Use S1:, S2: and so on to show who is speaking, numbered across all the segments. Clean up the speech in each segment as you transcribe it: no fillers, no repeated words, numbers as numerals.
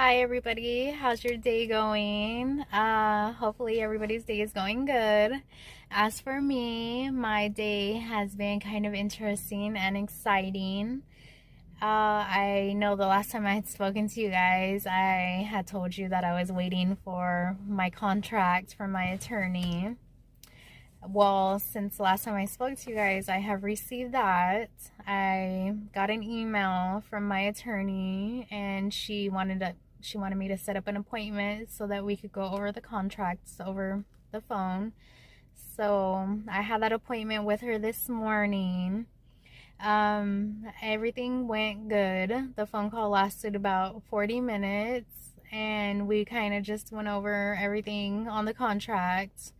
S1: Hi everybody, how's your day going? Hopefully everybody's day is going good. As for me, my day has been kind of interesting and exciting. I know the last time I had spoken to you guys, I had told you that I was waiting for my contract from my attorney. Well, since the last time I spoke to you guys, I have received that. I got an email from my attorney and she wanted me to set up an appointment so that we could go over the contracts over the phone. So I had that appointment with her this morning. Everything went good. The phone call lasted about 40 minutes and we kind of just went over everything on the contract,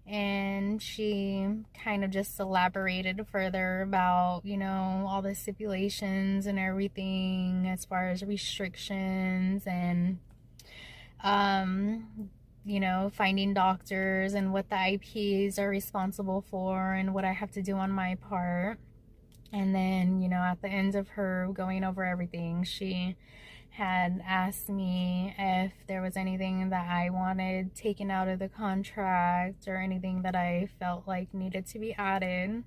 S1: and she kind of just elaborated further about, all the stipulations and everything as far as restrictions and, finding doctors and what the IPs are responsible for and what I have to do on my part. And then, at the end of her going over everything, she had asked me if there was anything that I wanted taken out of the contract or anything that I felt like needed to be added.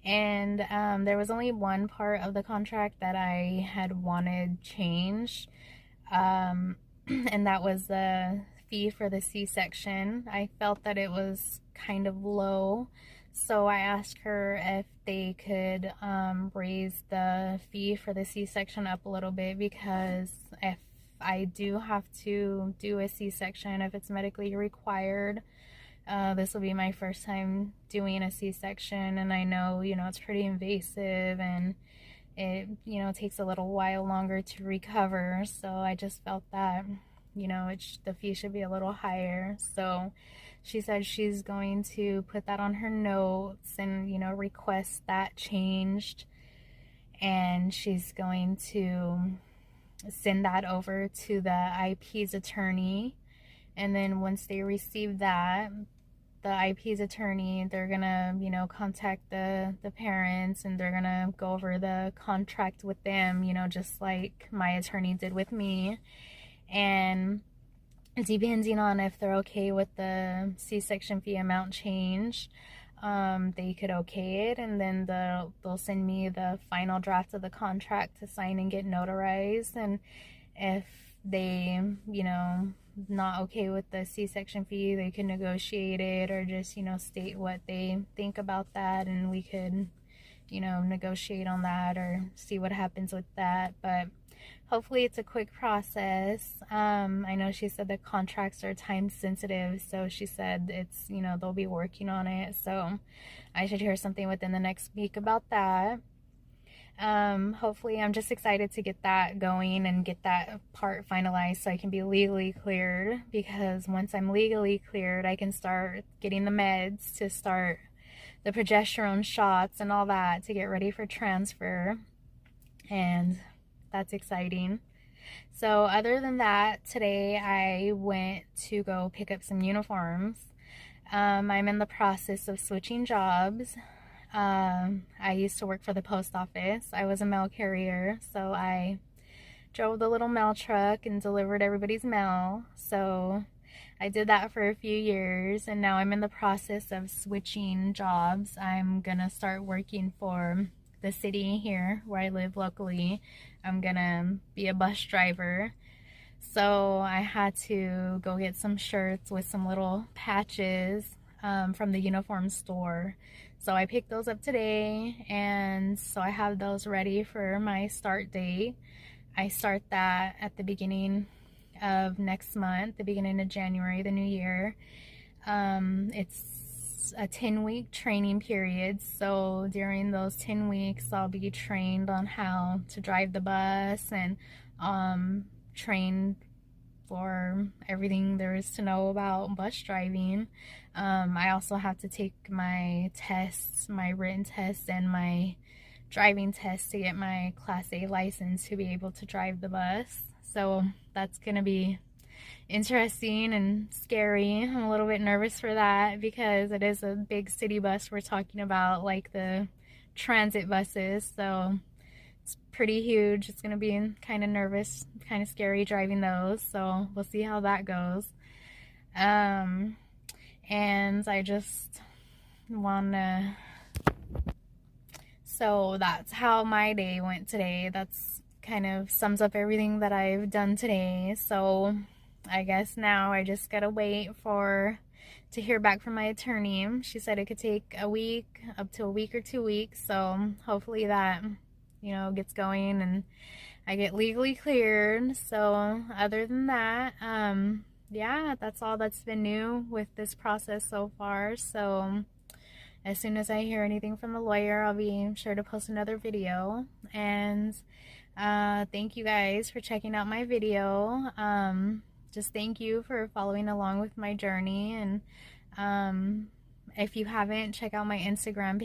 S1: And there was only one part of the contract that I had wanted changed, and that was the fee for the C-section. I felt that it was kind of low, so I asked her if they could raise the fee for the C-section up a little bit, because if I do have to do a C-section, if it's medically required, this will be my first time doing a C-section, and I know, it's pretty invasive and it, takes a little while longer to recover. So I just felt that, the fee should be a little higher. So she said she's going to put that on her notes and, request that changed. And she's going to send that over to the IP's attorney. And then once they receive that, the IP's attorney, they're gonna, contact the parents, and they're gonna go over the contract with them, just like my attorney did with me. And depending on if they're okay with the C-section fee amount change, they could okay it, and then they'll send me the final draft of the contract to sign and get notarized. And if they, not okay with the C-section fee, they can negotiate it, or just, state what they think about that, and we could, negotiate on that or see what happens with that. But hopefully it's a quick process. I know she said the contracts are time sensitive, so she said it's, they'll be working on it, so I should hear something within the next week about that. Hopefully I'm just excited to get that going and get that part finalized so I can be legally cleared, because once I'm legally cleared, I can start getting the meds to start the progesterone shots and all that to get ready for transfer. And that's exciting. So other than that, today I went to go pick up some uniforms. I'm in the process of switching jobs. I used to work for the post office. I was a mail carrier, so I drove the little mail truck and delivered everybody's mail. So I did that for a few years, and now I'm in the process of switching jobs. I'm gonna start working for the city here where I live locally. I'm gonna be a bus driver. So I had to go get some shirts with some little patches from the uniform store. So I picked those up today, and so I have those ready for my start date. I start that at the beginning of next month, the beginning of January, the new year. It's a 10-week training period, so during those 10 weeks I'll be trained on how to drive the bus and trained for everything there is to know about bus driving. I also have to take my tests, my written tests and my driving test to get my Class A license to be able to drive the bus. So that's gonna be interesting and scary. I'm a little bit nervous for that because it is a big city bus we're talking about, like the transit buses. So It's pretty huge. It's gonna be kind of nervous, kind of scary driving those, so we'll see how that goes. And I just wanna, so that's how my day went today. That's kind of sums up everything that I've done today. So I guess now I just gotta wait to hear back from my attorney. She said it could take a week, up to a week or 2 weeks, so hopefully that, you know, gets going and I get legally cleared. So other than that, yeah, that's all that's been new with this process so far. So as soon as I hear anything from the lawyer, I'll be sure to post another video. And thank you guys for checking out my video. Just thank you for following along with my journey. And if you haven't, check out my Instagram page.